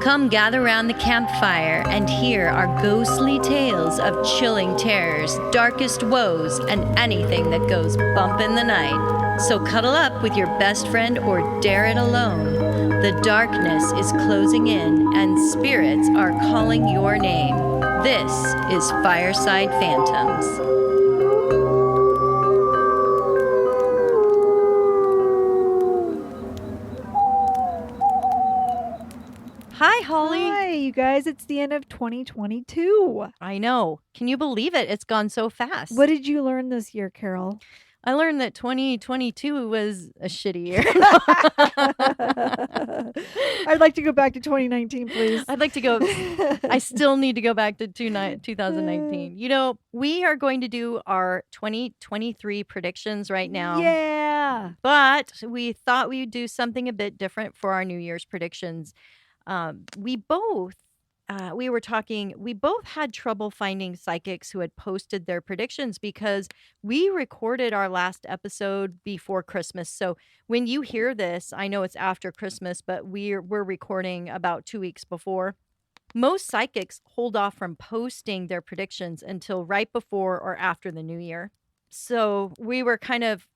Come gather round the campfire and hear our ghostly tales of chilling terrors, darkest woes, and anything that goes bump in the night. So cuddle up with your best friend or dare it alone. The darkness is closing in and spirits are calling your name. This is Fireside Phantoms. Hi, Holly. Hi, you guys. It's the end of 2022. I know. Can you believe it? It's gone so fast. What did you learn this year, Carol? I learned that 2022 was a shitty year. I'd like to go back to 2019, please. I'd like to go. I still need to go back to 2019. You know, we are going to do our 2023 predictions right now. Yeah. But we thought we'd do something a bit different for our New Year's predictions. We both had trouble finding psychics who had posted their predictions because we recorded our last episode before Christmas. So when you hear this, I know it's after Christmas, but we're recording about 2 weeks before. Most psychics hold off from posting their predictions until right before or after the new year. So we were kind of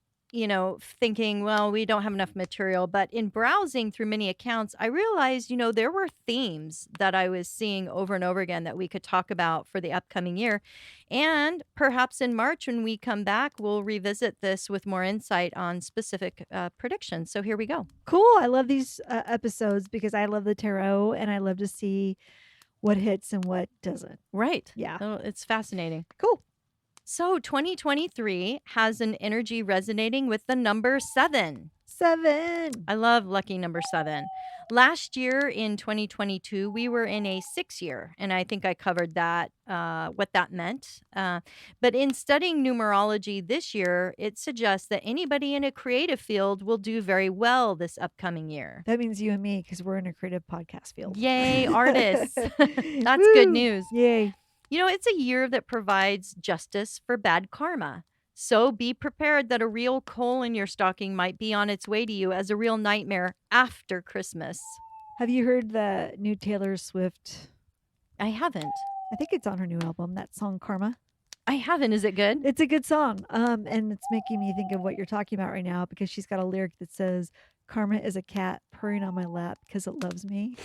thinking, well, we don't have enough material. But in browsing through many accounts, I realized, there were themes that I was seeing over and over again that we could talk about for the upcoming year. And perhaps in March, when we come back, we'll revisit this with more insight on specific predictions. So here we go. Cool. I love these episodes because I love the tarot and I love to see what hits and what doesn't. Right. Yeah. So it's fascinating. Cool. So 2023 has an energy resonating with the number 7. 7. I love lucky number 7. Last year in 2022, we were in a 6 year, and I think I covered that, what that meant. But in studying numerology this year, it suggests that anybody in a creative field will do very well this upcoming year. That means you and me because we're in a creative podcast field. Yay, artists. That's good news. Yay. It's a year that provides justice for bad karma. So be prepared that a real coal in your stocking might be on its way to you as a real nightmare after Christmas. Have you heard the new Taylor Swift? I haven't. I think it's on her new album, that song Karma. I haven't. Is it good? It's a good song. And it's making me think of what you're talking about right now because she's got a lyric that says, "Karma is a cat purring on my lap because it loves me."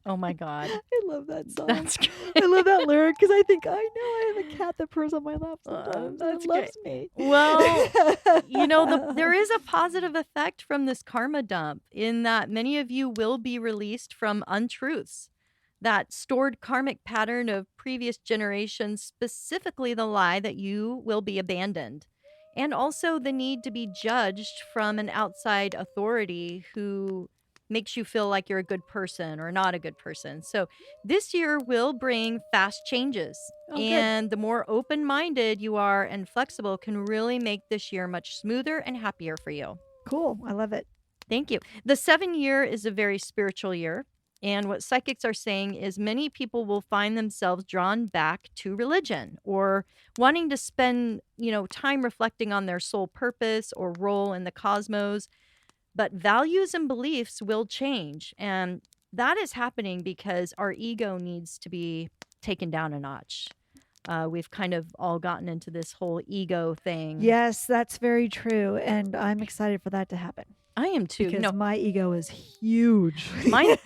Oh my God. I love that song. That's great. I love that lyric because I think, I know I have a cat that purrs on my lap sometimes. That's It loves me. Well, there is a positive effect from this karma dump in that many of you will be released from untruths. That stored karmic pattern of previous generations, specifically the lie that you will be abandoned. And also the need to be judged from an outside authority who makes you feel like you're a good person or not a good person. So this year will bring fast changes. And the more open-minded you are and flexible can really make this year much smoother and happier for you. Cool. I love it. Thank you. The 7 year is a very spiritual year. And what psychics are saying is many people will find themselves drawn back to religion or wanting to spend, time reflecting on their soul purpose or role in the cosmos. But values and beliefs will change. And that is happening because our ego needs to be taken down a notch. We've kind of all gotten into this whole ego thing. Yes, that's very true. And I'm excited for that to happen. I am too. Because my ego is huge. Mine,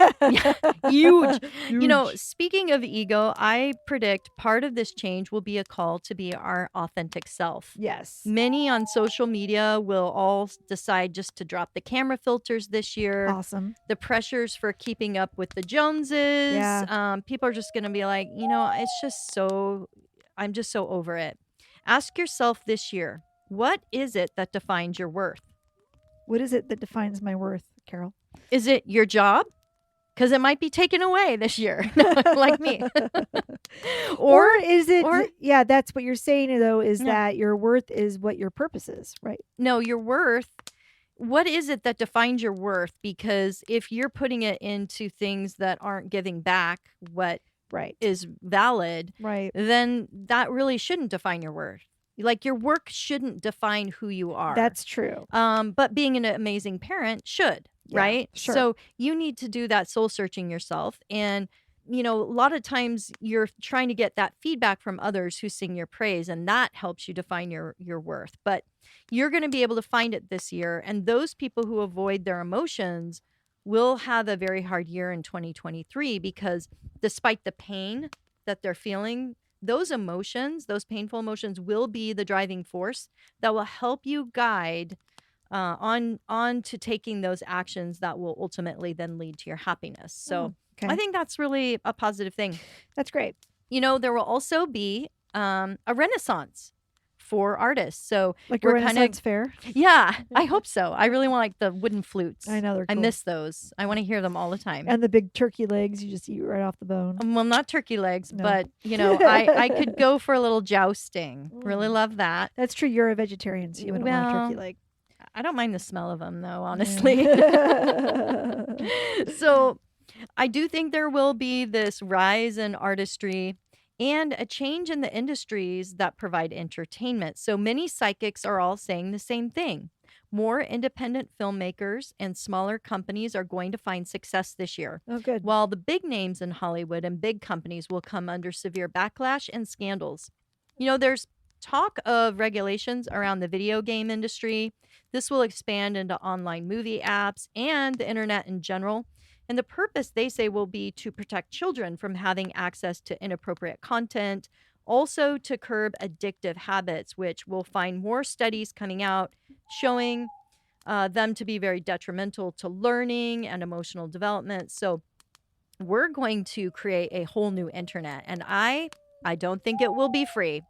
huge. Speaking of ego, I predict part of this change will be a call to be our authentic self. Yes. Many on social media will all decide just to drop the camera filters this year. Awesome. The pressures for keeping up with the Joneses. Yeah. People are just going to be like, it's just I'm just so over it. Ask yourself this year, what is it that defines your worth? What is it that defines my worth, Carol? Is it your job? Because it might be taken away this year, like me. or is it, yeah, that's what you're saying, though, is that your worth is what your purpose is, right? No, your worth, what is it that defines your worth? Because if you're putting it into things that aren't giving back what is valid, then that really shouldn't define your worth. Like your work shouldn't define who you are. That's true. But being an amazing parent should. Yeah, right? sure. So you need to do that soul searching yourself. And, a lot of times you're trying to get that feedback from others who sing your praise, and that helps you define your worth. But you're going to be able to find it this year. And those people who avoid their emotions will have a very hard year in 2023 because despite the pain that they're feeling, those emotions, those painful emotions will be the driving force that will help you guide on to taking those actions that will ultimately then lead to your happiness. Oh, So I okay. think that's really a positive thing. That's great. There will also be a renaissance for artists. So Like a we're kind of, Renaissance fair? yeah, I hope so. I really want like the wooden I flutes. know, they're I cool. miss those. I want to hear them all the time. And the big turkey legs, you just eat right off the bone. Well, not turkey legs, No. but I could go for a little jousting. Really Mm. love that. That's true, you're a vegetarian, so you wouldn't want a turkey Well, leg. I don't mind the smell of them though, Yeah. honestly. So I do think there will be this rise in artistry and a change in the industries that provide entertainment. So many psychics are all saying the same thing. More independent filmmakers and smaller companies are going to find success this year, Oh, good. while the big names in Hollywood and big companies will come under severe backlash and scandals. There's talk of regulations around the video game industry. This will expand into online movie apps and the internet in general. And the purpose, they say, will be to protect children from having access to inappropriate content, also to curb addictive habits, which we'll find more studies coming out showing them to be very detrimental to learning and emotional development. So we're going to create a whole new internet, and I don't think it will be free.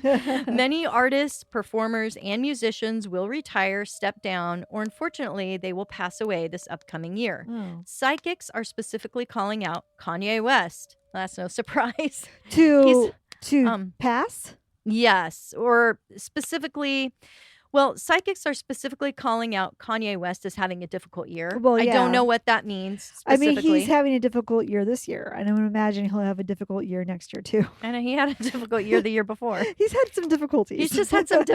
Many artists, performers, and musicians will retire, step down, or unfortunately, they will pass away this upcoming year. Oh. Psychics are specifically calling out Kanye West. That's no surprise. To Um, pass? yes, or specifically, well, psychics are specifically calling out Kanye West as having a difficult year. Well, I don't yeah. know what that means I mean, he's specifically. having a difficult year this year, and I would imagine he'll have a difficult year next year too. I know he had a difficult year the year before. He's had some difficulties. He's just had some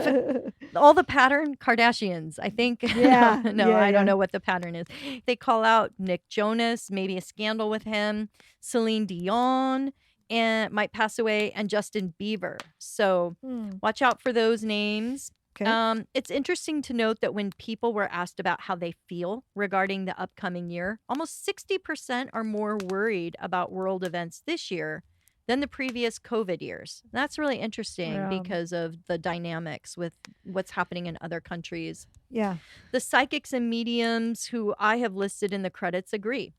all the pattern Kardashians, I think. Yeah, No, yeah, I don't yeah. know what the pattern is. They call out Nick Jonas, maybe a scandal with him, Celine Dion, and might pass away, and Justin Bieber. So watch out for those names. Okay. It's interesting to note that when people were asked about how they feel regarding the upcoming year, almost 60% are more worried about world events this year than the previous COVID years. That's really interesting Yeah. because of the dynamics with what's happening in other countries. Yeah. The psychics and mediums who I have listed in the credits agree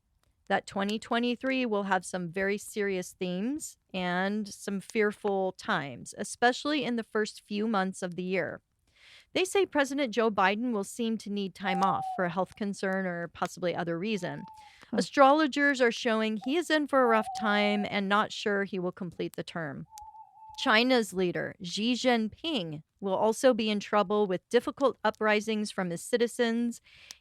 that 2023 will have some very serious themes and some fearful times, especially in the first few months of the year. They say President Joe Biden will seem to need time off for a health concern or possibly other reason. Huh. Astrologers are showing he is in for a rough time and not sure he will complete the term. China's leader, Xi Jinping, will also be in trouble with difficult uprisings from his citizens.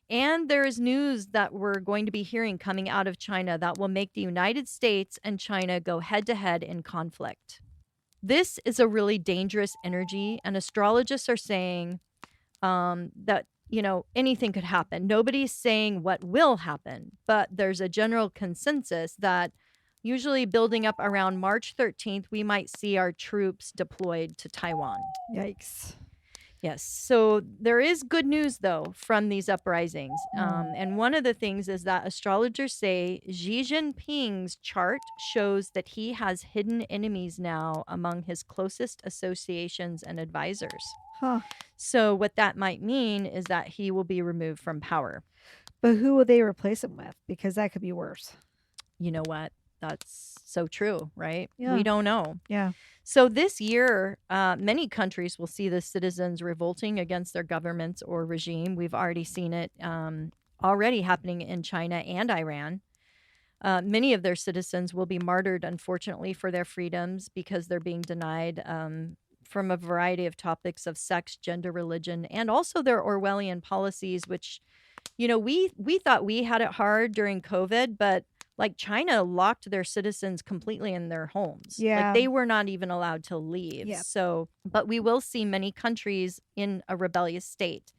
And there is news that we're going to be hearing coming out of China that will make the United States and China go head to head in conflict. This is a really dangerous energy, and astrologists are saying that, anything could happen. Nobody's saying what will happen, but there's a general consensus that usually building up around March 13th, we might see our troops deployed to Taiwan. Yikes. Yes. So there is good news, though, from these uprisings. And one of the things is that astrologers say Xi Jinping's chart shows that he has hidden enemies now among his closest associations and advisors. Huh. So what that might mean is that he will be removed from power. But who will they replace him with? Because that could be worse. You know what? That's so true, right? Yeah. We don't know. Yeah. So this year, many countries will see the citizens revolting against their governments or regime. We've already seen it already happening in China and Iran. Many of their citizens will be martyred, unfortunately, for their freedoms because they're being denied from a variety of topics of sex, gender, religion, and also their Orwellian policies, which, we thought we had it hard during COVID, but like China locked their citizens completely in their homes. Yeah. Like they were not even allowed to leave. Yep. So, but we will see many countries in a rebellious state.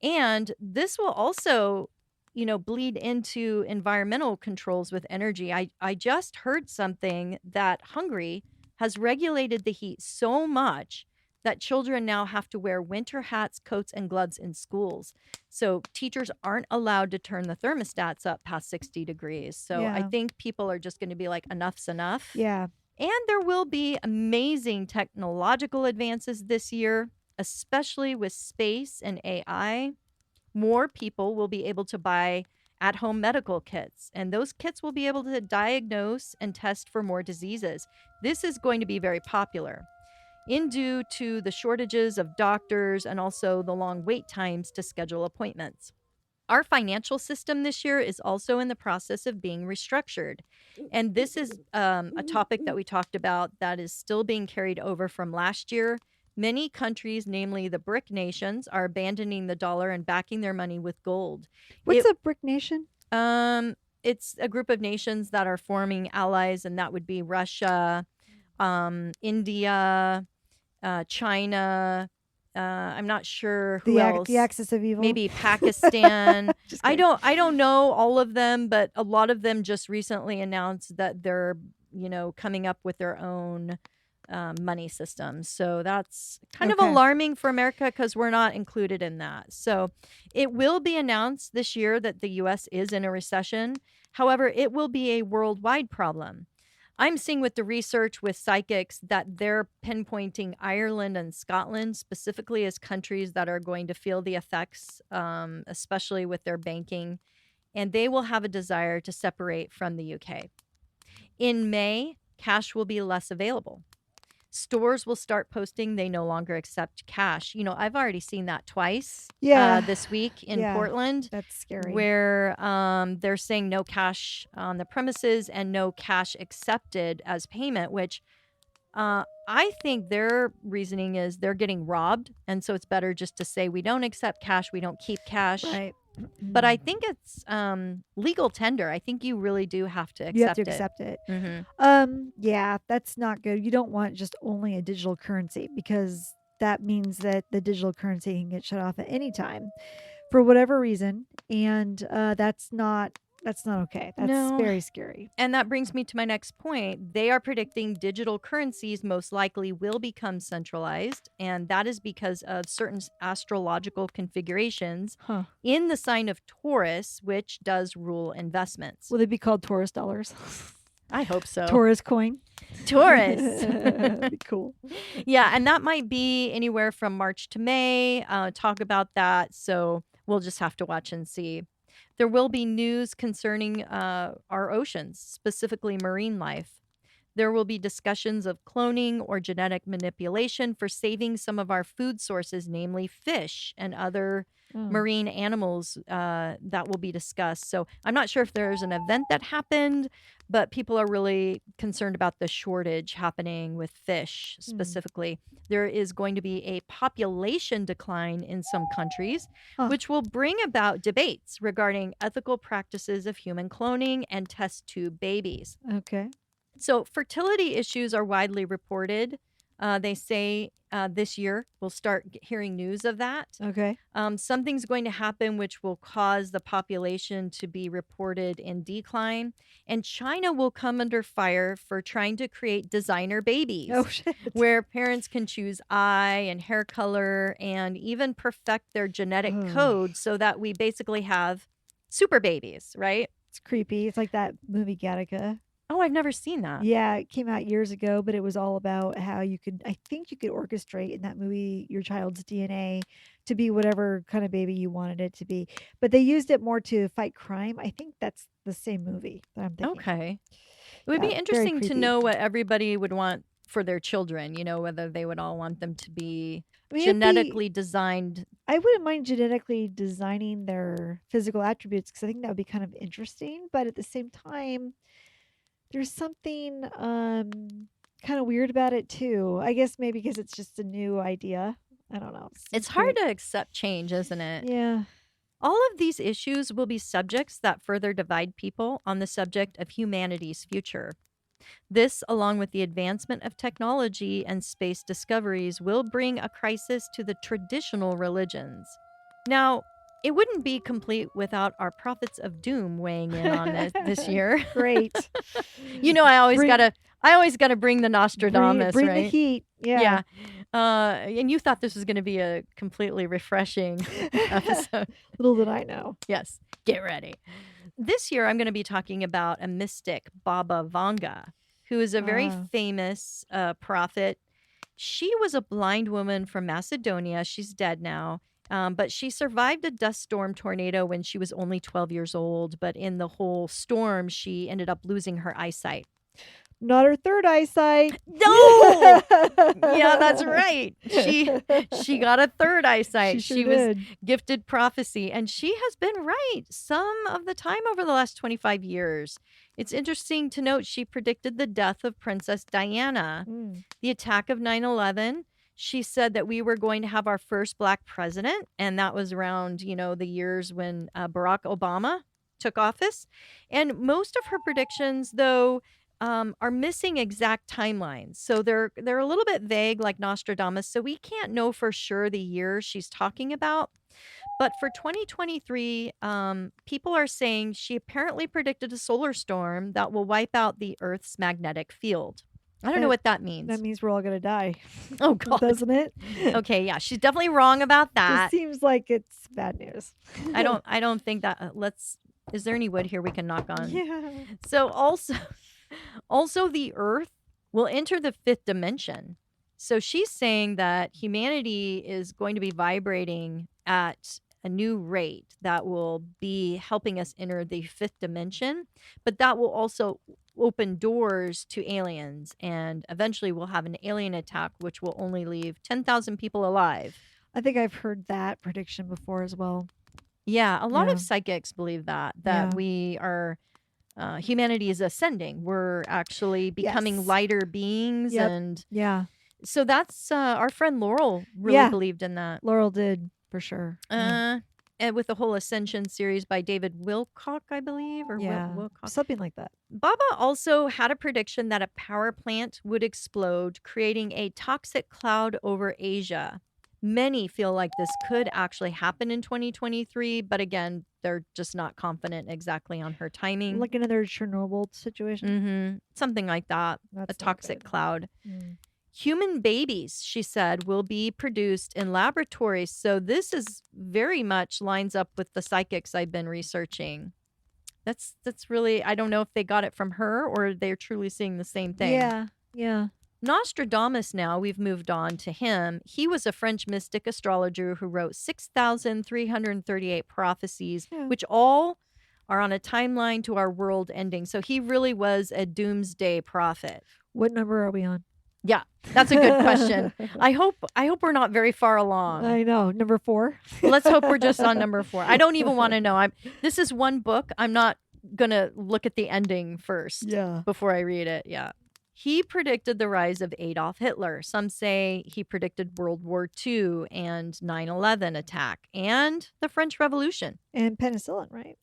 And this will also bleed into environmental controls with energy. I just heard something that Hungary has regulated the heat so much that children now have to wear winter hats, coats, and gloves in schools. So teachers aren't allowed to turn the thermostats up past 60 degrees. So I Yeah. think people are just going to be like, enough's enough. Yeah. And there will be amazing technological advances this year, especially with space and AI. More people will be able to buy at home medical kits, and those kits will be able to diagnose and test for more diseases. This is going to be very popular in due to the shortages of doctors and also the long wait times to schedule appointments. Our financial system this year is also in the process of being restructured. And this is a topic that we talked about that is still being carried over from last year. Many countries, namely the BRIC nations, are abandoning the dollar and backing their money with gold. What's It a brick nation? it's a group of nations that are forming allies, and that would be Russia, India, China. I'm not sure who else. The axis of evil. Maybe Pakistan. Just I kidding. don't know all of them, but a lot of them just recently announced that they're coming up with their own money systems. So that's kind of Okay. alarming for America because we're not included in that. So it will be announced this year that the U.S. is in a recession. However, it will be a worldwide problem. I'm seeing with the research with psychics that they're pinpointing Ireland and Scotland specifically as countries that are going to feel the effects, especially with their banking, and they will have a desire to separate from the UK. In May, cash will be less available. Stores will start posting they no longer accept cash. I've already seen that twice Yeah. this week in Yeah. Portland, That's scary. where they're saying no cash on the premises and no cash accepted as payment, which I think their reasoning is they're getting robbed. And so it's better just to say we don't accept cash, we don't keep cash. Right. But I think it's legal tender. I think you really do have to accept You have to it. accept it. Mhm. Yeah, that's not good. You don't want just only a digital currency because that means that the digital currency can get shut off at any time for whatever reason, and that's not okay. That's No. very scary. And that brings me to my next point. They are predicting digital currencies most likely will become centralized, and that is because of certain astrological configurations Huh. in the sign of Taurus, which does rule investments. Will they be called Taurus dollars? I hope so. Taurus coin? Taurus. That'd be cool. Yeah, and that might be anywhere from March to May. Talk about that. So we'll just have to watch and see. There will be news concerning our oceans, specifically marine life. There will be discussions of cloning or genetic manipulation for saving some of our food sources, namely fish and other marine animals that will be discussed. So I'm not sure if there's an event that happened, but people are really concerned about the shortage happening with fish specifically. There is going to be a population decline in some countries, which will bring about debates regarding ethical practices of human cloning and test tube babies. Okay. So fertility issues are widely reported. They say this year we'll start hearing news of that. Okay. Something's going to happen which will cause the population to be reported in decline. And China will come under fire for trying to create designer babies. Oh, shit. Where parents can choose eye and hair color and even perfect their genetic code so that we basically have super babies, right? It's creepy. It's like that movie Gattaca. Oh, I've never seen that. Yeah, it came out years ago, but it was all about how I think you could orchestrate in that movie your child's DNA to be whatever kind of baby you wanted it to be. But they used it more to fight crime. I think that's the same movie that I'm thinking. Okay. It would Yeah, be very interesting to creepy. know what everybody would want for their children, whether they would all want them to be I mean, it'd be- genetically designed. I wouldn't mind genetically designing their physical attributes because I think that would be kind of interesting. But at the same time, there's something kind of weird about it too. I guess maybe because it's just a new idea. I don't know. It's hard to accept change, isn't it? Yeah. All of these issues will be subjects that further divide people on the subject of humanity's future. This, along with the advancement of technology and space discoveries, will bring a crisis to the traditional religions. Now, It wouldn't be complete without our prophets of doom weighing in on this year. Great. You know, I always Bring gotta I always gotta bring the Nostradamus, bring the right? heat. Yeah. Yeah. And you thought this was gonna be a completely refreshing episode. Little did I know. Yes. Get ready. This year, I'm going to be talking about a mystic, Baba Vanga, who is a very Ah. famous prophet. She was a blind woman from Macedonia. She's dead now. But she survived a dust storm tornado when she was only 12 years old. But in the whole storm, she ended up losing her eyesight. Not her third eyesight. No! Yeah, that's right. She got a third eyesight. She was did. gifted prophecy, and she has been right some of the time over the last 25 years. It's interesting to note she predicted the death of Princess Diana, the attack of 9/11. She said that we were going to have our first black president, and that was around, the years when Barack Obama took office. And most of her predictions, though, are missing exact timelines. So they're a little bit vague, like Nostradamus. So we can't know for sure the year she's talking about. But for 2023, people are saying she apparently predicted a solar storm that will wipe out the Earth's magnetic field. I don't know what that means. That means we're all gonna die. Oh God, doesn't it? Okay, yeah, she's definitely wrong about that. It seems like it's bad news. I don't think that. Is there any wood here we can knock on? Yeah. So also the Earth will enter the fifth dimension. So she's saying that humanity is going to be vibrating at a new rate that will be helping us enter the fifth dimension, but that will also open doors to aliens, and eventually we'll have an alien attack which will only leave 10,000 people alive. I think I've heard that prediction before as well. Yeah, a lot Yeah. of psychics believe that Yeah. we are humanity is ascending. We're actually becoming Yes. lighter beings. Yep. And Yeah. so that's our friend Laurel really Yeah. believed in that. Laurel did for sure. Yeah. And with the whole Ascension series by David Wilcock, I believe, or Yeah. Wilcock. Something like that. Baba also had a prediction that a power plant would explode, creating a toxic cloud over Asia. Many feel like this could actually happen in 2023, but again, they're just not confident exactly on her timing. Like another Chernobyl situation. Something like that. That's A not toxic good. cloud. Mm. Human babies, she said, will be produced in laboratories. So this is very much lines up with the psychics I've been researching. That's really, I don't know if they got it from her or they're truly seeing the same thing. Yeah. Yeah. Nostradamus, now we've moved on to him. He was a French mystic astrologer who wrote 6,338 prophecies, Yeah. which all are on a timeline to our world ending. So he really was a doomsday prophet. What number are we on? Yeah, that's a good question. I hope we're not very far along. I know. Number 4. Let's hope we're just on number 4. I don't even want to know. This is one book. I'm not gonna look at the ending first. Yeah. Before I read it. Yeah. He predicted the rise of Adolf Hitler. Some say he predicted World War II and 9/11 attack and the French Revolution. And penicillin, right?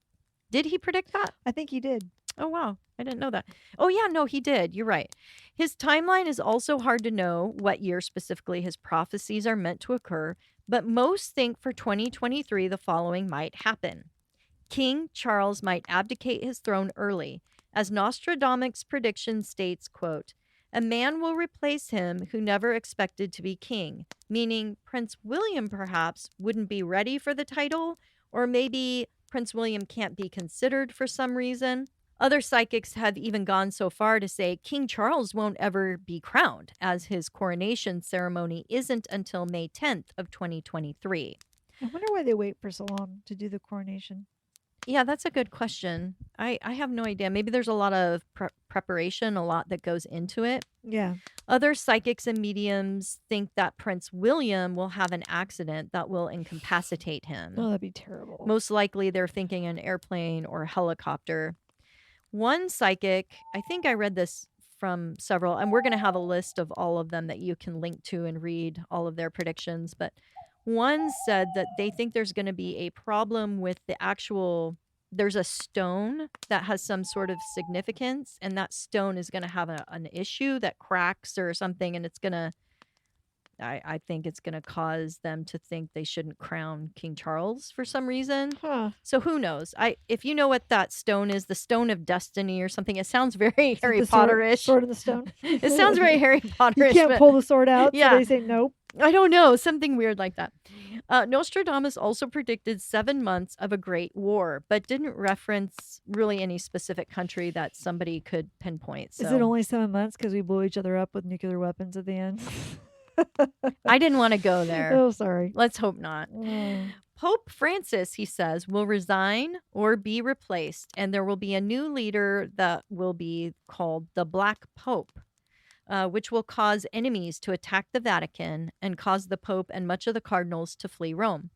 Did he predict that? I think he did. Oh, wow. I didn't know that. Oh, yeah, no, he did. You're right. His timeline is also hard to know what year specifically his prophecies are meant to occur, but most think for 2023 the following might happen. King Charles might abdicate his throne early, as Nostradamus' prediction states, quote, "A man will replace him who never expected to be king," meaning Prince William perhaps wouldn't be ready for the title, or maybe Prince William can't be considered for some reason. Other psychics have even gone so far to say King Charles won't ever be crowned, as his coronation ceremony isn't until May 10th of 2023. I wonder why they wait for so long to do the coronation. Yeah, that's a good question. I have no idea. Maybe there's a lot of preparation, a lot that goes into it. Yeah. Other psychics and mediums think that Prince William will have an accident that will incapacitate him. Oh, that'd be terrible. Most likely they're thinking an airplane or a helicopter. One psychic, I think I read this from several, and we're going to have a list of all of them that you can link to and read all of their predictions, but one said that they think there's going to be a problem with there's a stone that has some sort of significance, and that stone is going to have an issue that cracks or something, and it's going to I think it's going to cause them to think they shouldn't crown King Charles for some reason. Huh. So who knows? If you know what that stone is, the Stone of Destiny or something, it sounds very Is it Harry the sword, Potter-ish. sword in the stone? It sounds very Harry You Potter-ish, can't but pull the sword out, so yeah, they say nope. I don't know, something weird like that. Nostradamus also predicted 7 months of a great war, but didn't reference really any specific country that somebody could pinpoint. Is it So only 7 months because we blew each other up with nuclear weapons at the end? I didn't want to go there. Oh, sorry. Let's hope not. Mm. Pope Francis, he says, will resign or be replaced, and there will be a new leader that will be called the Black Pope, which will cause enemies to attack the Vatican and cause the Pope and much of the cardinals to flee Rome.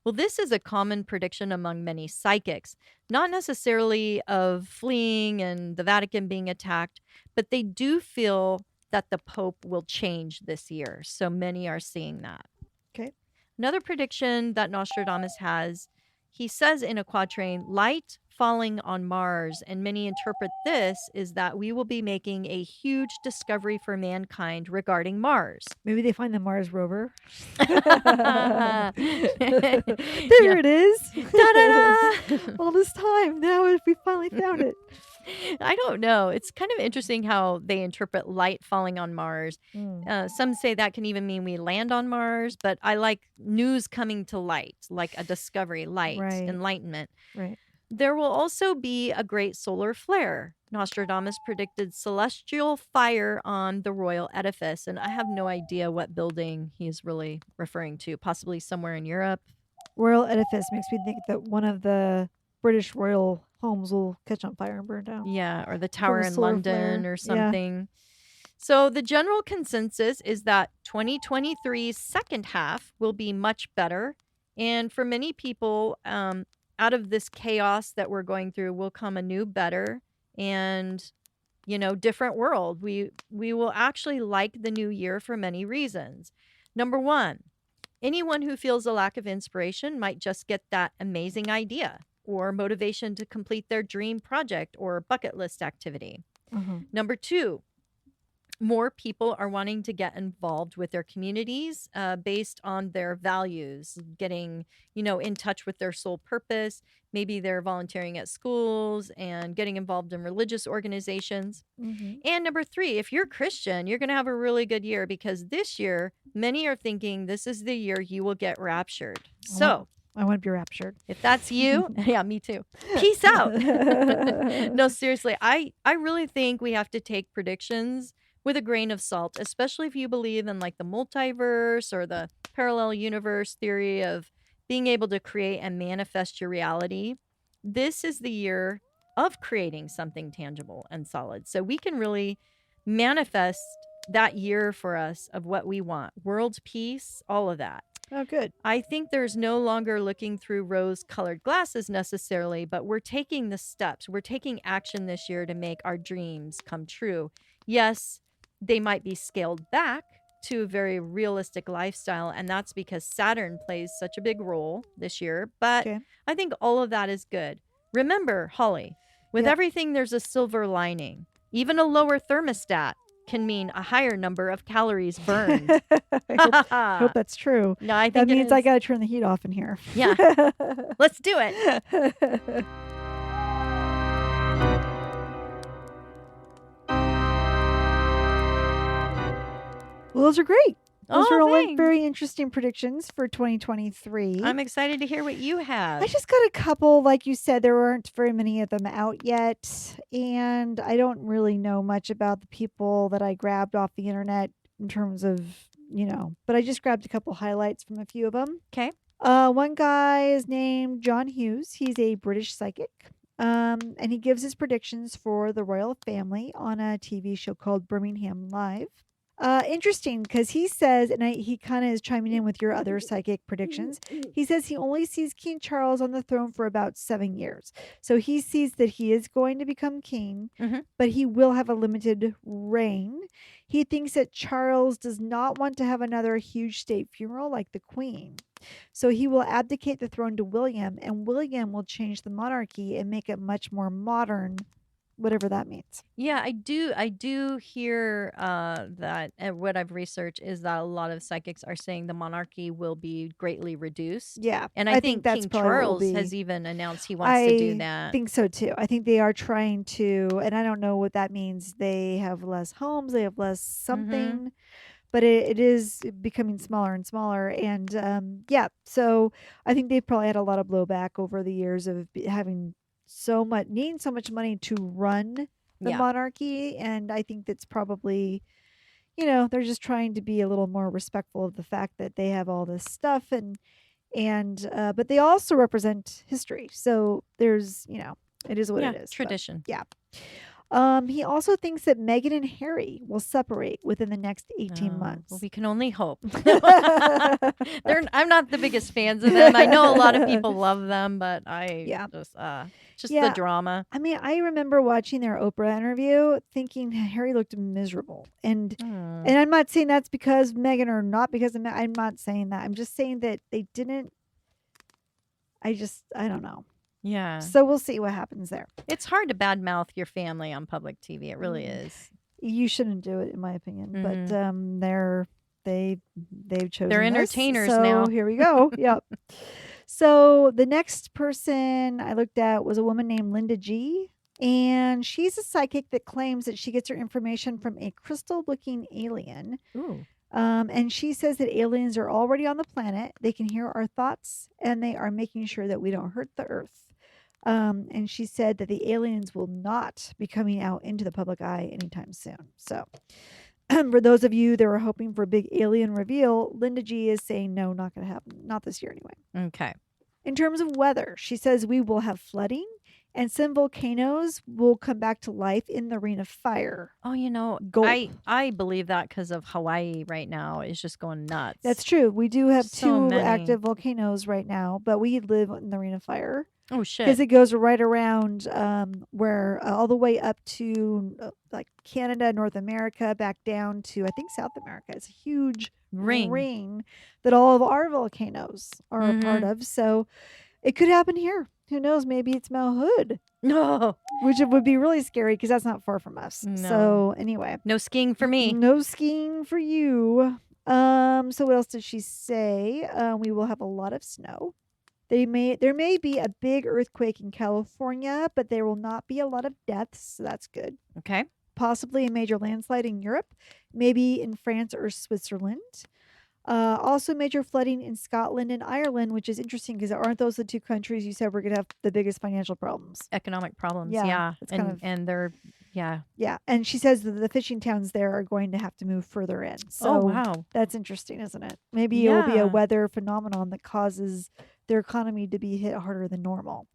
Well, this is a common prediction among many psychics, not necessarily of fleeing and the Vatican being attacked, but they do feel that the Pope will change this year. So many are seeing that. Okay. Another prediction that Nostradamus has, he says in a quatrain, light falling on Mars, and many interpret this is that we will be making a huge discovery for mankind regarding Mars. Maybe they find the Mars rover. Yeah. There it is. Da-da-da! All this time. Now we finally found it. I don't know. It's kind of interesting how they interpret light falling on Mars. Mm. Some say that can even mean we land on Mars, but I like news coming to light, like a discovery, light, Right. enlightenment. Right. There will also be a great solar flare. Nostradamus predicted celestial fire on the royal edifice, and I have no idea what building he's really referring to, possibly somewhere in Europe. Royal edifice makes me think that one of the British royal homes will catch on fire and burn down. Yeah, or the tower a in solar London flare. or Yeah. something. So the general consensus is that 2023's second half will be much better. And for many people, out of this chaos that we're going through will come a new, better, and different world. We will actually like the new year for many reasons. Number one, anyone who feels a lack of inspiration might just get that amazing idea or motivation to complete their dream project or bucket list activity. Number two, more people are wanting to get involved with their communities based on their values, getting, in touch with their sole purpose. Maybe they're volunteering at schools and getting involved in religious organizations. And number three, if you're Christian, you're going to have a really good year because this year, many are thinking this is the year you will get raptured. So I want to be raptured. if that's you, yeah, me too. Peace out. No, seriously, I really think we have to take predictions with a grain of salt, especially if you believe in like the multiverse or the parallel universe theory of being able to create and manifest your reality. This is the year of creating something tangible and solid. So we can really manifest that year for us of what we want. World peace, all of that. Oh, good. I think there's no longer looking through rose-colored glasses necessarily, but we're taking the steps. We're taking action this year to make our dreams come true. Yes, they might be scaled back to a very realistic lifestyle, and that's because Saturn plays such a big role this year. But Okay. I think all of that is good. Remember, Holly, with Yep. everything, there's a silver lining. Even a lower thermostat can mean a higher number of calories burned. I hope that's true. No, I That think it means I is. got to turn the heat off in here. Yeah. Let's do it. Well, those are great. Those are Oh, all like thanks. very interesting predictions for 2023. I'm excited to hear what you have. I just got a couple. Like you said, there weren't very many of them out yet. And I don't really know much about the people that I grabbed off the internet in terms of, but I just grabbed a couple highlights from a few of them. Okay. One guy is named John Hughes. He's a British psychic. And he gives his predictions for the royal family on a TV show called Birmingham Live. Interesting because he says, and he kind of is chiming in with your other psychic predictions. He says he only sees King Charles on the throne for about 7 years. So he sees that he is going to become king, but he will have a limited reign. He thinks that Charles does not want to have another huge state funeral like the Queen. So he will abdicate the throne to William, and William will change the monarchy and make it much more modern whatever that means. Yeah, I do hear that what I've researched is that a lot of psychics are saying the monarchy will be greatly reduced. Yeah, And I I think think that's King probably what will Charles be. has even announced he wants to do I that. think so too. I think they are trying to, and I don't know what that means. They have less homes, they have less Mhm. something, but it is becoming smaller and smaller. And yeah, so I think they've probably had a lot of blowback over the years of having needing so much money to run the Yeah. monarchy. And I think that's probably, they're just trying to be a little more respectful of the fact that they have all this stuff and but they also represent history. So there's, it is what Yeah, it is. But tradition. yeah. He also thinks that Meghan and Harry will separate within the next 18 Oh, well, months. we can only hope. I'm not the biggest fans of them. I know a lot of people love them, but I Yeah. just the Yeah. drama. I mean, I remember watching their Oprah interview thinking Harry looked miserable. And Mm. I'm not saying that's because Meghan or not because of I'm not saying that. I'm just saying that they didn't I don't know. Yeah. So we'll see what happens there. It's hard to badmouth your family on public TV. It really Mm. is. You shouldn't do it in my opinion, but Mhm. they've chosen They're this, entertainers so now. here we go. Yep. So the next person I looked at was a woman named Linda G. And she's a psychic that claims that she gets her information from a crystal looking alien. Ooh. And she says that aliens are already on the planet. They can hear our thoughts and they are making sure that we don't hurt the earth. And she said that the aliens will not be coming out into the public eye anytime soon. So, for those of you that were hoping for a big alien reveal, Linda G is saying no, not going to happen. Not this year anyway. Okay. In terms of weather, she says we will have flooding and some volcanoes will come back to life in the ring of fire. Oh, Gulp. I believe that because of Hawaii right now is just going nuts. That's true. We do have So two many. active volcanoes right now, but we live in the ring of fire. Oh Because shit. it goes right around where all the way up to like Canada, North America, back down to I think South America. It's a huge ring that all of our volcanoes are a part of. So it could happen here. Who knows? Maybe it's Mount Hood, No. which it would be really scary because that's not far from us. No. So anyway, No skiing for me. no skiing for you. So what else did she say? We will have a lot of snow. There may be a big earthquake in California, but there will not be a lot of deaths, so that's good. Okay. Possibly a major landslide in Europe, maybe in France or Switzerland. Also major flooding in Scotland and Ireland, which is interesting because aren't those the two countries you said we're going to have the biggest financial problems? Economic problems. Yeah, Yeah. it's kind of- And they're yeah. Yeah, and she says that the fishing towns there are going to have to move further in. So Oh wow. that's interesting, isn't it? Maybe it will be Yeah. a weather phenomenon that causes their economy to be hit harder than normal.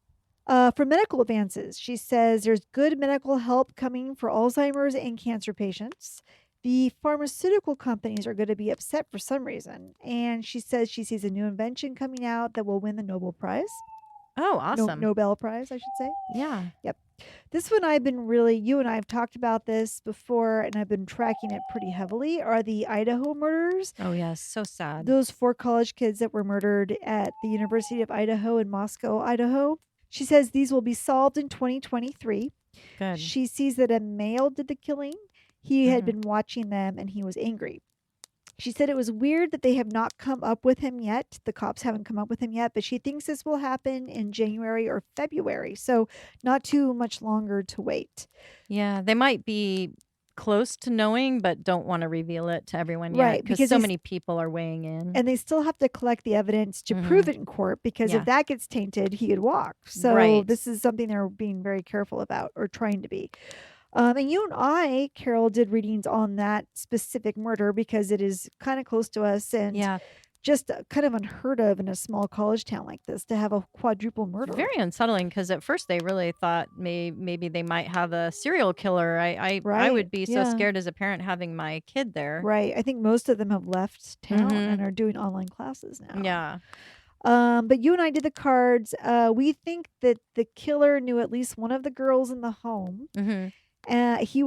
For medical advances, she says there's good medical help coming for Alzheimer's and cancer patients. The pharmaceutical companies are going to be upset for some reason. And she says she sees a new invention coming out that will win the Nobel Prize. Oh, awesome. Nobel Prize, I should say. Yeah. Yep. This one you and I have talked about this before, and I've been tracking it pretty heavily, are the Idaho murders. Oh yes, so sad. Those 4 college kids that were murdered at the University of Idaho in Moscow, Idaho. She says these will be solved in 2023. Good. She sees that a male did the killing. He had Mhm. been watching them and he was angry. She said it was weird that they have not come up with him yet. The cops haven't come up with him yet, but she thinks this will happen in January or February. So not too much longer to wait. Yeah, they might be close to knowing, but don't want to reveal it to everyone yet Right, because because so they many people are weighing in. And they still have to collect the evidence to prove it in court because if that gets tainted, he could walk. So Right. this is something they're being very careful about or trying to be. And you and I, Carol, did readings on that specific murder because it is kind of close to us and Yeah. just kind of unheard of in a small college town like this to have a quadruple murder. Very unsettling because at first they really thought maybe they might have a serial killer. I Right, would be so yeah. scared as a parent having my kid there. Right. I think most of them have left town Mhm. and are doing online classes now. Yeah. But you and I did the cards. We think that the killer knew at least one of the girls in the home. Mm-hmm. He's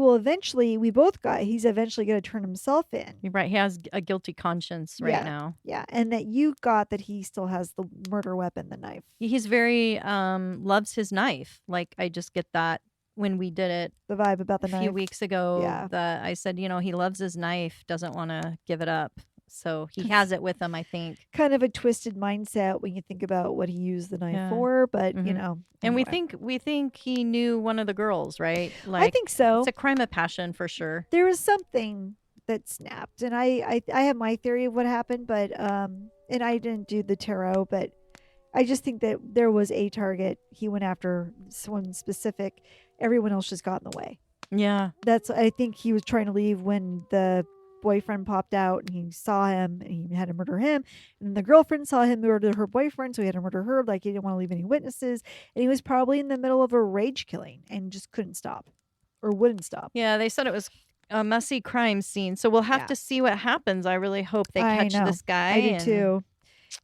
eventually going to turn himself in. You're right. He has a guilty conscience right now. Yeah. And that you got that he still has the murder weapon, the knife. He's very loves his knife. Like I just get that when we did it The vibe about the a few knife. weeks ago Yeah. that I said, he loves his knife, doesn't want to give it up. So he has it with him, I think. Kind of a twisted mindset when you think about what he used the knife Yeah. for, but Mhm. And anyway. we think he knew one of the girls, right? I think so. It's a crime of passion for sure. There was something that snapped, and I have my theory of what happened, but and I didn't do the tarot, but I just think that there was a target. He went after someone specific. Everyone else just got in the way. Yeah. I think he was trying to leave when the boyfriend popped out and he saw him and he had to murder him. And the girlfriend saw him murder her boyfriend, so he had to murder her. Like, he didn't want to leave any witnesses. And he was probably in the middle of a rage killing and just couldn't stop or wouldn't stop. Yeah, they said it was a messy crime scene. So we'll have Yeah. to see what happens. I really hope they I catch know. this guy. I do too.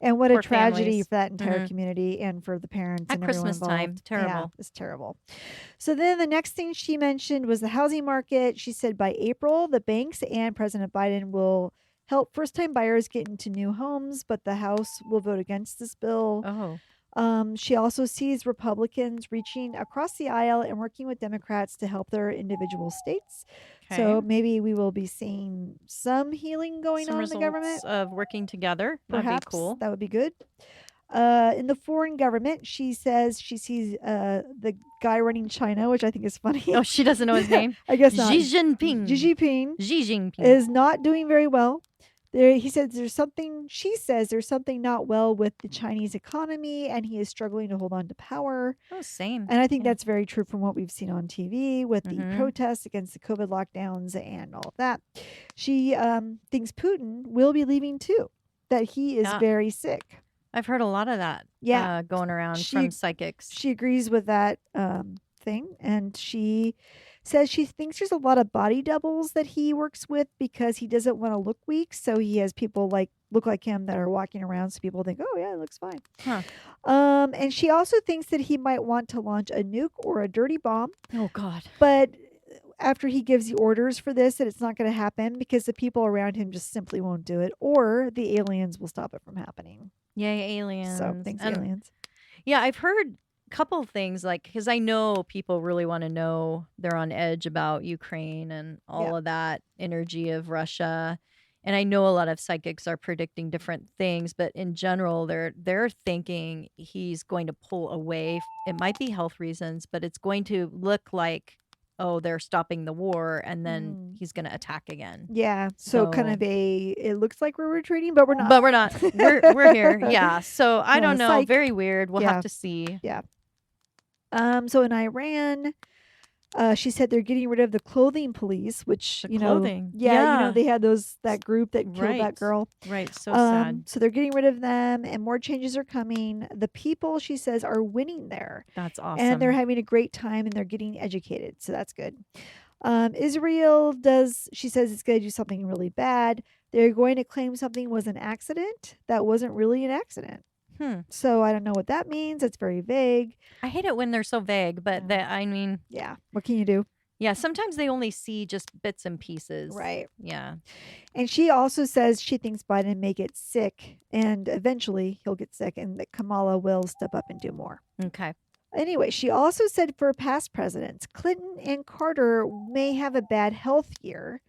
And what a poor tragedy families. for that entire Mhm. community and for the parents At and everyone Christmas time. involved. Terrible. Yeah, it's terrible. So then the next thing she mentioned was the housing market. She said by April, the banks and President Biden will help first-time buyers get into new homes, but the House will vote against this bill. Oh. She also sees Republicans reaching across the aisle and working with Democrats to help their individual states. So Okay. maybe we will be seeing some healing going Some on in the government. results of working together. That'd Perhaps be cool. that would be good. In the foreign government, she says she sees the guy running China, which I think is funny. Oh, she doesn't know his name? I guess not. Xi Jinping. Xi Jinping Xi Jinping. is not doing very well. She says there's something not well with the Chinese economy, and he is struggling to hold on to power. Oh, same. And I think Yeah. that's very true from what we've seen on TV with the Mhm. protests against the COVID lockdowns and all of that. She thinks Putin will be leaving too, that he is Yeah. very sick. I've heard a lot of that. Yeah. Going around She- from psychics. She agrees with that thing, and she says she thinks there's a lot of body doubles that he works with because he doesn't want to look weak, so he has people look like him that are walking around, so people think, oh yeah, it looks fine. Huh. And she also thinks that he might want to launch a nuke or a dirty bomb, Oh, God. but after he gives the orders for this, that it's not going to happen because the people around him just simply won't do it, or the aliens will stop it from happening. Yay, aliens. So thanks, And- aliens. Yeah, I've heard a couple things because I know people really want to know. They're on edge about Ukraine and all Yeah. of that energy of Russia. And I know a lot of psychics are predicting different things, but in general, they're thinking he's going to pull away. It might be health reasons, but it's going to look like, oh, they're stopping the war, and then he's going to attack again. Yeah, so kind So- of it looks like we're retreating, but we're not. But we're not. We're here. Yeah. So I Yeah, don't know. psych. Very weird. We'll Yeah. have to see. So in Iran, she said they're getting rid of the clothing police, which The clothing. Yeah. they had that group that killed Right. that girl. Right. So sad. So they're getting rid of them, and more changes are coming. The people, she says, are winning there, That's awesome. and they're having a great time, and they're getting educated. So that's good. Israel she says it's going to do something really bad. They're going to claim something was an accident that wasn't really an accident. So I don't know what that means. It's very vague. I hate it when they're so vague, but Yeah. What can you do? yeah, sometimes they only see just bits and pieces. Right. Yeah. And she also says she thinks Biden may get sick, and eventually he'll get sick, and that Kamala will step up and do more. Okay. Anyway, she also said for past presidents, Clinton and Carter may have a bad health year.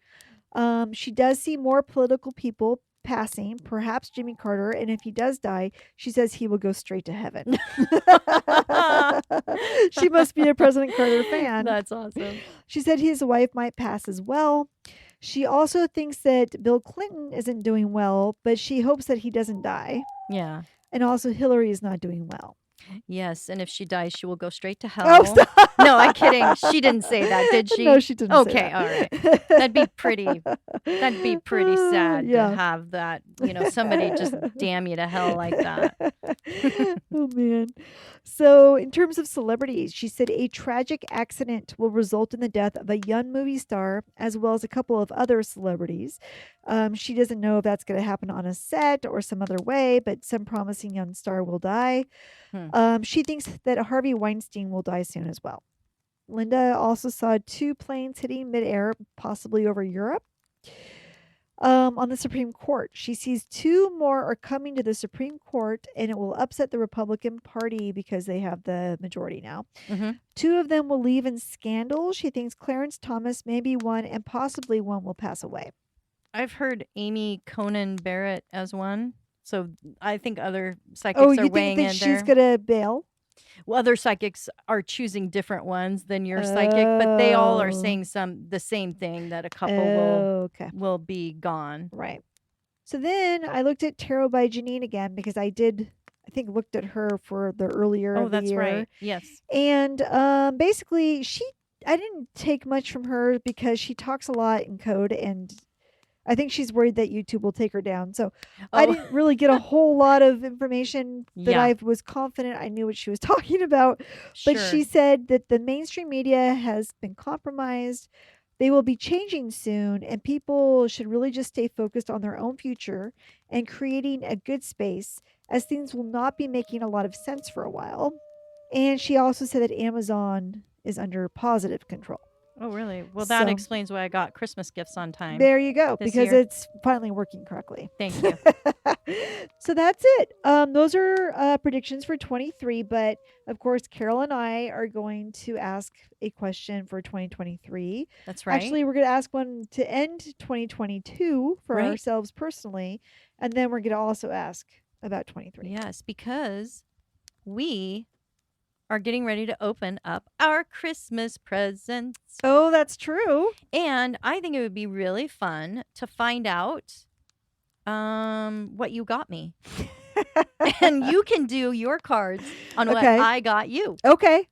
She does see more political people passing, perhaps Jimmy Carter, and if he does die, she says he will go straight to heaven. She must be a President Carter fan. That's awesome. She said his wife might pass as well. She also thinks that Bill Clinton isn't doing well, but she hopes that he doesn't die. Yeah. And also Hillary is not doing well. Yes. And if she dies, she will go straight to hell. Oh, stop. No, I'm kidding. She didn't say that, did she? No, she didn't. Okay, say that. all right. That'd be pretty sad Yeah. to have that, somebody just damn you to hell like that. Oh man. So in terms of celebrities, she said a tragic accident will result in the death of a young movie star as well as a couple of other celebrities. She doesn't know if that's going to happen on a set or some other way, but some promising young star will die. She thinks that Harvey Weinstein will die soon as well. Linda also saw 2 planes hitting midair, possibly over Europe. on the Supreme Court. She sees 2 more are coming to the Supreme Court, and it will upset the Republican Party because they have the majority now. Mhm. 2 of them will leave in scandal. She thinks Clarence Thomas may be one, and possibly one will pass away. I've heard Amy Conan Barrett as one. So I think other Oh, psychics are you think weighing that in she's there. gonna bail? Well, other psychics are choosing different ones than your psychic, but they all are Oh. saying the same thing, that a couple Okay. will be gone. Right. So then I looked at Tarot by Janine again because I think looked at her for the earlier Oh, of the that's year. right. Yes. And basically I didn't take much from her because she talks a lot in code, and I think she's worried that YouTube will take her down. So I Oh, didn't really get a whole lot of information that yeah, I was confident I knew what she was talking about. But sure. she said that the mainstream media has been compromised. They will be changing soon, and people should really just stay focused on their own future and creating a good space, as things will not be making a lot of sense for a while. And she also said that Amazon is under positive control. Oh, really? Well, that So explains why I got Christmas gifts on time there you go, this because year. it's finally working correctly. Thank you. So that's it. Those are predictions for 23, but of course, Carol and I are going to ask a question for 2023. That's right. Actually, we're going to ask one to end 2022 for Right. ourselves personally, and then we're going to also ask about 23. Yes, because we are getting ready to open up our Christmas presents. Oh, that's true. And I think it would be really fun to find out what you got me. And you can do your cards on what Okay. I got you. Okay.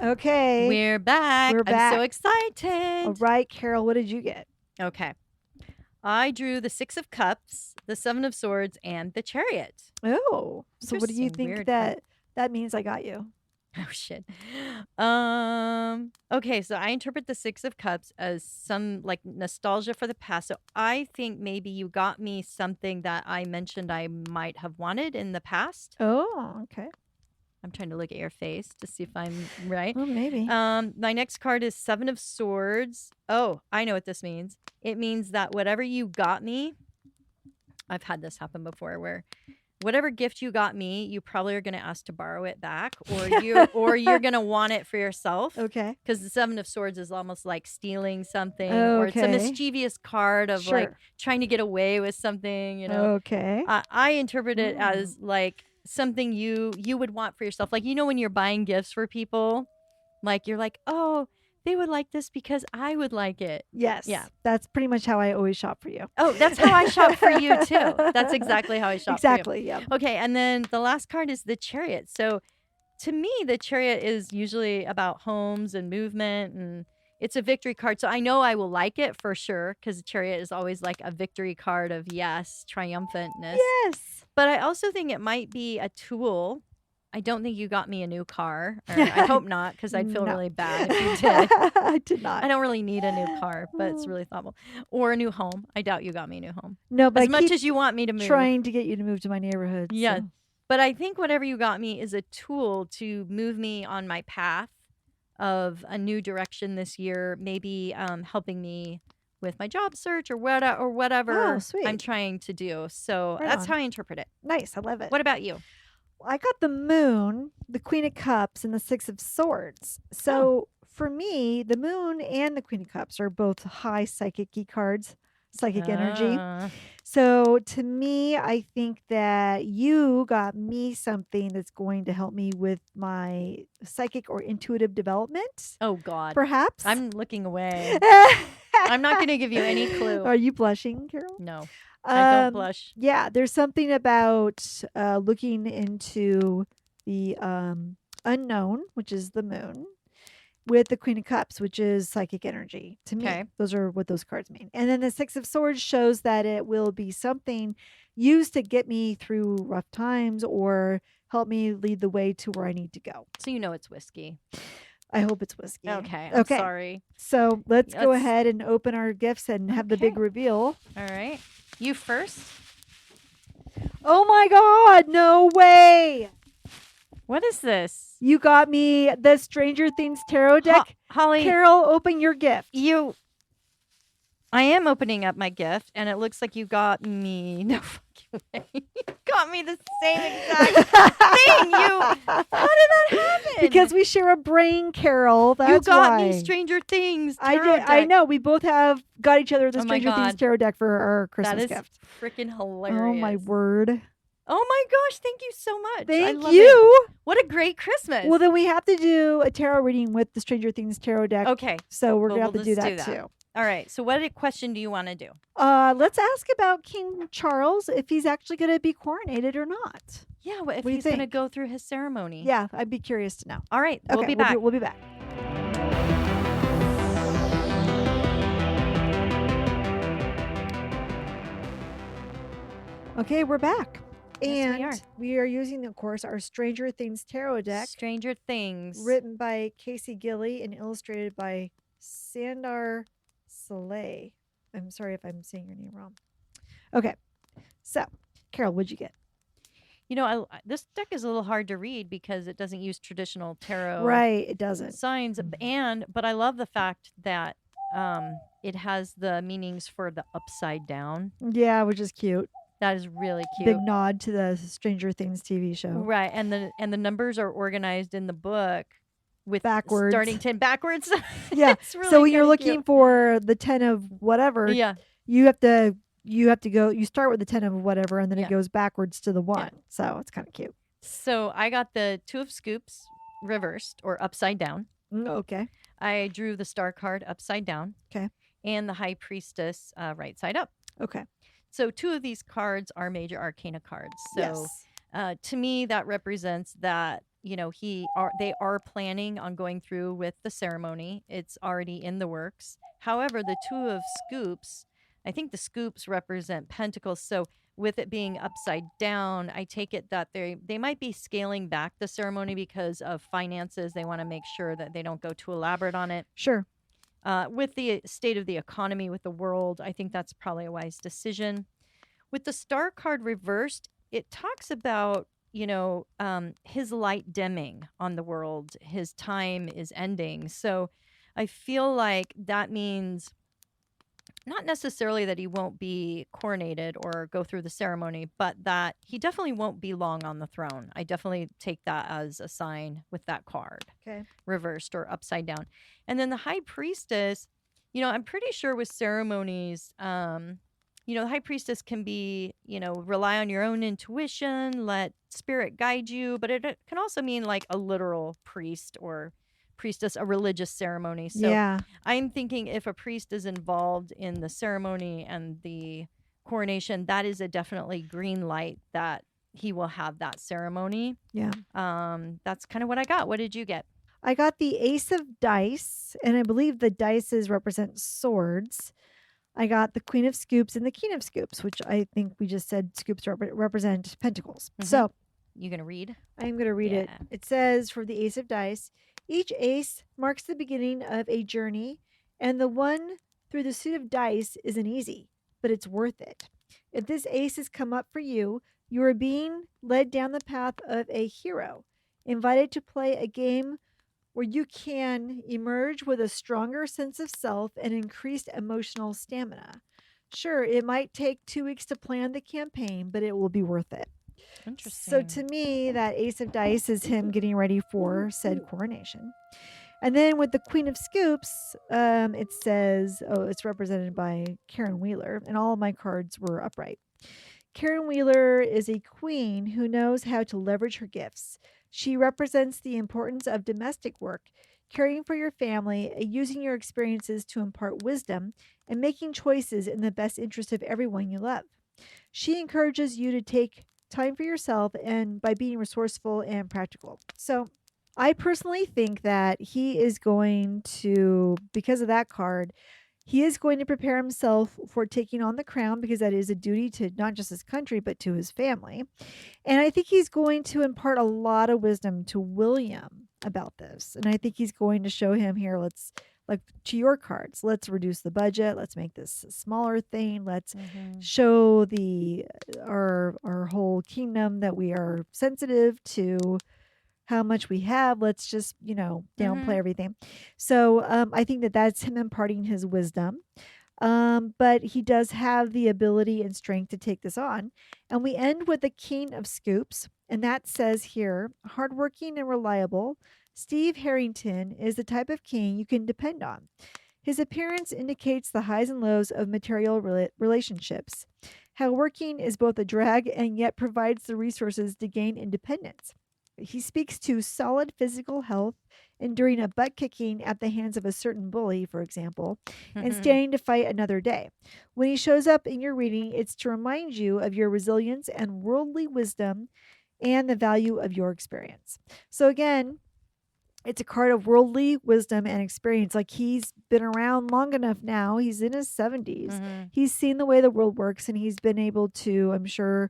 Okay. We're back. We're I'm so back. excited. All right, Carol, what did you get? Okay. I drew the 6 of Cups, the 7 of Swords, and the Chariot. Oh, so what do you Interesting, think weird that means I got you? Oh shit. Okay, so I interpret the 6 of Cups as some like nostalgia for the past. So I think maybe you got me something that I mentioned I might have wanted in the past. Oh, okay. I'm trying to look at your face to see if I'm right. Well, maybe. My next card is 7 of Swords. Oh, I know what this means. It means that whatever you got me, I've had this happen before where whatever gift you got me, you probably are going to ask to borrow it back, or you're going to want it for yourself. Okay. Because the 7 of Swords is almost like stealing something, or it's a Okay. mischievous card of like Sure. trying to get away with something, you know. Okay. I interpret it as like something you would want for yourself. Like, you know, when you're buying gifts for people, like you're like, oh, they would like this because I would like it. Yes. Yeah. That's pretty much how I always shop for you. Oh, that's how I shop for you too. That's exactly how I shop Exactly. Yeah. for you. Okay, and then the last card is the Chariot. So to me, the Chariot is usually about homes and movement, and it's a victory card. So I know I will like it for sure, because the Chariot is always like a victory card of triumphantness. Yes. But I also think it might be a tool. I don't think you got me a new car. Or I hope not, because I'd feel No. really bad if you did. I did not. I don't really need a new car, but it's really thoughtful. Or a new home. I doubt you got me a new home. No, but As I much keep as you want me to move. trying to get you to move to my neighborhood. Yeah. So. But I think whatever you got me is a tool to move me on my path of a new direction this year, maybe helping me with my job search or whatever Oh, sweet. I'm trying to do. So Right that's on. how I interpret it. Nice. I love it. What about you? I got the Moon, the Queen of Cups, and the 6 of Swords. So for me, the Moon and the Queen of Cups are both high psychic-y cards, psychic energy. So to me, I think that you got me something that's going to help me with my psychic or intuitive development, Oh, God. perhaps. I'm looking away. I'm not going to give you any clue. Are you blushing, Carol? No, I don't blush. Yeah, there's something about looking into the unknown, which is the moon, with the Queen of Cups, which is psychic energy. To me, Okay. those are what those cards mean. And then the 6 of Swords shows that it will be something used to get me through rough times or help me lead the way to where I need to go. So you know it's whiskey. I hope it's whiskey. Okay. I'm sorry. So let's go Let's- ahead and open our gifts and have the big Okay. reveal. All right. You first. Oh my God, no way. What is this? You got me the Stranger Things tarot deck. Holly, Carol, open your gift. I am opening up my gift, and it looks like you got me. No fucking way. You got me the same exact thing. How did that happen? Because we share a brain, Carol. That's you got why. me Stranger Things. I tarot did. I deck. know. We both have got each other the Oh my Stranger Things God. tarot deck for our Christmas That is gift. freaking hilarious. Oh my word. Oh my gosh, thank you so much. I Thank love you. it. What a great Christmas. Well, then we have to do a tarot reading with the Stranger Things tarot deck. Okay. So we're Well, going to have to we'll do just that do too. All right. So what question do you want to do? Let's ask about King Charles, if he's actually going to be coronated or not. Yeah, if What do you he's going to think? go through his ceremony. Yeah, I'd be curious to know. All right. Okay, We'll be back. We'll be back. Okay, we're back. Yes, we And are. we are using, of course, our Stranger Things tarot deck, Stranger Things. written by Casey Gilly and illustrated by Sandar Soleil. I'm sorry if I'm saying your name wrong. Okay, so Carol, what'd you get? You know, this deck is a little hard to read because it doesn't use traditional tarot Right, it doesn't. signs, but I love the fact that it has the meanings for the upside down. Yeah, which is cute. That is really cute. Big nod to the Stranger Things TV show. Right, and the numbers are organized in the book with Backwards. starting 10 backwards. Yeah. It's really So when you're kinda looking cute. for the 10 of whatever, Yeah. you have to go. You start with the 10 of whatever, and then Yeah. it goes backwards to the 1. So it's kind of cute. So I got the 2 of Scoops reversed or upside down. Okay. I drew the Star card upside down. 'Kay. And the High Priestess right side up. Okay. So 2 of these cards are major arcana cards. So Yes. to me, that represents that, you know, they are planning on going through with the ceremony. It's already in the works. However, the 2 of Scoops, I think the scoops represent pentacles. So with it being upside down, I take it that they might be scaling back the ceremony because of finances. They want to make sure that they don't go too elaborate on it. Sure. With the state of the economy, with the world, I think that's probably a wise decision. With the Star card reversed, it talks about, you know, his light dimming on the world. His time is ending. So I feel like that means not necessarily that he won't be coronated or go through the ceremony, but that he definitely won't be long on the throne. I definitely take that as a sign with that card. Okay. Reversed or upside down. And then the High Priestess, you know, I'm pretty sure with ceremonies, you know, the High Priestess can be, you know, rely on your own intuition, let spirit guide you, but it can also mean like a literal priest or priestess, a religious ceremony. So yeah. I'm thinking if a priest is involved in the ceremony and the coronation, that is a definitely green light that he will have that ceremony. Yeah. That's kind of what I got. What did you get? I got the Ace of Dice, and I believe the dices represent swords. I got the Queen of Scoops and the King of Scoops, which I think we just said scoops represent pentacles. Mhm. So You gonna read? I'm going to read it. Yeah. It says for the Ace of Dice, each ace marks the beginning of a journey, and the one through the suit of dice isn't easy, but it's worth it. If this ace has come up for you, you are being led down the path of a hero, invited to play a game where you can emerge with a stronger sense of self and increased emotional stamina. Sure, it might take 2 weeks to plan the campaign, but it will be worth it. Interesting. So to me, that Ace of Dice is him getting ready for said coronation. And then with the Queen of Scoops, it says, it's represented by Karen Wheeler, and all of my cards were upright. Karen Wheeler is a queen who knows how to leverage her gifts. She represents the importance of domestic work, caring for your family, using your experiences to impart wisdom, and making choices in the best interest of everyone you love. She encourages you to take time for yourself and by being resourceful and practical. So I personally think that he is going to, because of that card, he is going to prepare himself for taking on the crown because that is a duty to not just his country, but to his family. And I think he's going to impart a lot of wisdom to William about this. And I think he's going to show him here, like to your cards, let's reduce the budget. Let's make this a smaller thing. Let's show our whole kingdom that we are sensitive to how much we have. Let's just, downplay Mhm. everything. So I think that that's him imparting his wisdom. But he does have the ability and strength to take this on. And we end with the king of scoops. And that says here, hardworking and reliable, Steve Harrington is the type of king you can depend on. His appearance indicates the highs and lows of material relationships. How working is both a drag and yet provides the resources to gain independence. He speaks to solid physical health, enduring a butt kicking at the hands of a certain bully, for example, and standing to fight another day. When he shows up in your reading, it's to remind you of your resilience and worldly wisdom and the value of your experience. So, again, it's a card of worldly wisdom and experience. Like, he's been around long enough now. He's in his 70s. Mhm. He's seen the way the world works, and he's been able to, I'm sure,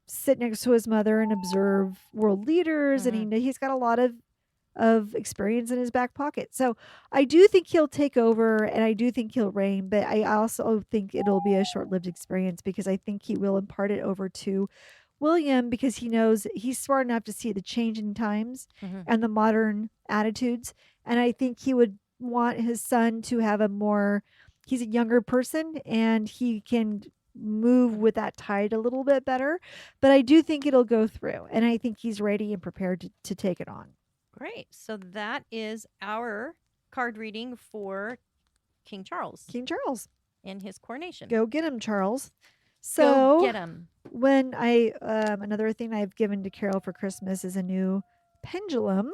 sit next to his mother and observe world leaders. Mhm. And he's got a lot of experience in his back pocket. So I do think he'll take over, and I do think he'll reign, but I also think it'll be a short-lived experience, because I think he will impart it over to William, because he knows he's smart enough to see the changing times Mhm. and the modern attitudes. And I think he would want his son to have he's a younger person, and he can move with that tide a little bit better. But I do think it'll go through, and I think he's ready and prepared to take it on. Great. So that is our card reading for King Charles King Charles. and his coronation. Go get him, Charles. Go So get him. when another thing I've given to Carol for Christmas is a new pendulum,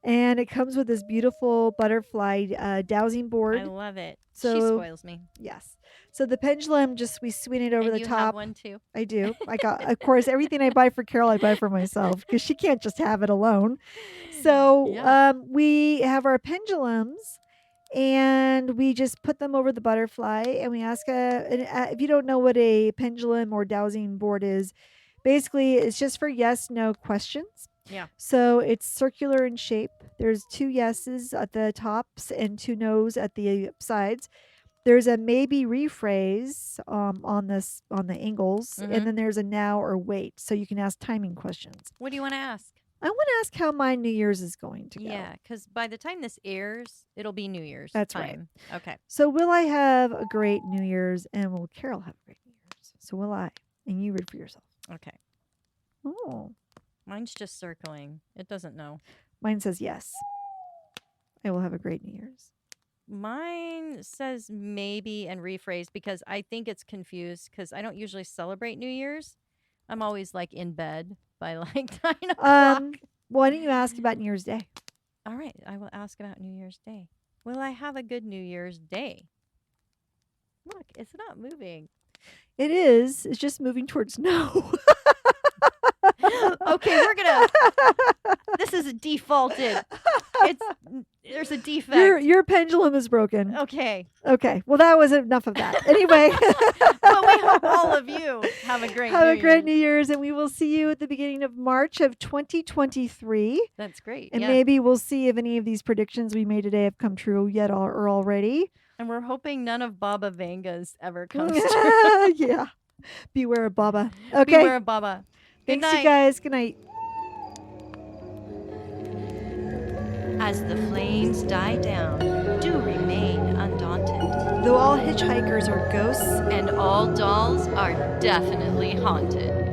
and it comes with this beautiful butterfly dowsing board. I love it. She So spoils me. yes, so the pendulum, we swing it over And the you top. have one too. I do. I got, of course, everything I buy for Carol, I buy for myself, because she can't just have it alone. So Yeah. we have our pendulums, and we just put them over the butterfly, and we ask if you don't know what a pendulum or dowsing board is, basically it's just for yes, no questions. Yeah. So it's circular in shape. There's 2 yeses at the tops and 2 no's at the sides. There's a maybe rephrase on the angles, Mhm. and then there's a now or wait. So you can ask timing questions. What do you want to ask? I want to ask how my New Year's is going to go. Yeah, because by the time this airs, it'll be New Year's. That's right. time. Okay. So will I have a great New Year's, and will Carol have a great New Year's? So will I? And you read for yourself. Okay. Oh, Mine's just circling. It doesn't know. mine says yes. I will have a great New Year's. Mine says maybe and rephrase, because I think it's confused, because I don't usually celebrate New Year's. I'm always like in bed by like 9 o'clock. Why don't you ask about New Year's Day? All right. I will ask about New Year's Day. Will I have a good New Year's Day? Look, it's not moving. It is. It's just moving towards no. Okay, this is defaulted. There's a defect. Your pendulum is broken. Okay. Okay. Well, that was enough of that. Anyway. But we hope all of you have a great Have New a great Year's. New Year's, and we will see you at the beginning of March of 2023. That's great. And yeah. maybe we'll see if any of these predictions we made today have come true yet or already. And we're hoping none of Baba Vanga's ever comes true. Yeah. Beware of Baba. Okay. Beware of Baba. Good Thanks, night. you guys. Good night. As the flames die down, do remain undaunted. Though all hitchhikers are ghosts, And all dolls are definitely haunted.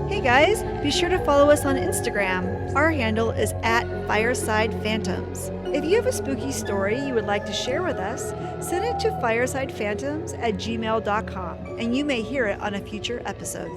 hey guys, be sure to follow us on Instagram. Our handle is @FiresidePhantoms. If you have a spooky story you would like to share with us, send it to firesidephantoms@gmail.com, and you may hear it on a future episode.